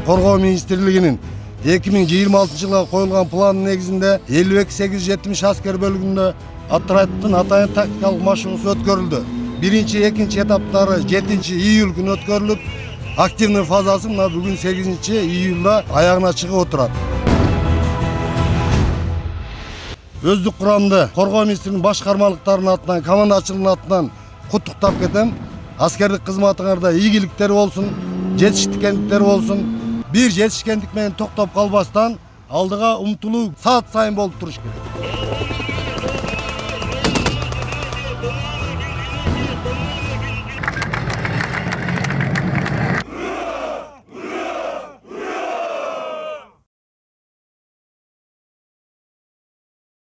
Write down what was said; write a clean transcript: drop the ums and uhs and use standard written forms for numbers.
Коргоо министрлигинин 2026 жылга коюлган пландын негизинде 52-870 аскер бөлүгүндө атайын тактикалык машыгуусу өткөрүлдү. Биринчи, экинчи этаптары 7-июль күнү өткөрүлүп, активный фазасы мына бүгүн 8-июлда аягына чыгып отурат. Өздүк курамды коргоо министринин башкармалыктарынын атынан, командачылыгынын атынан куттуктап кетем. Аскердик кызматыңарда ийгиликтер болсун, жетишкендиктер болсун. Бир жетишкендик менен токтоп калбастан алдыга умтулуу саат сайын болуп туруш керек.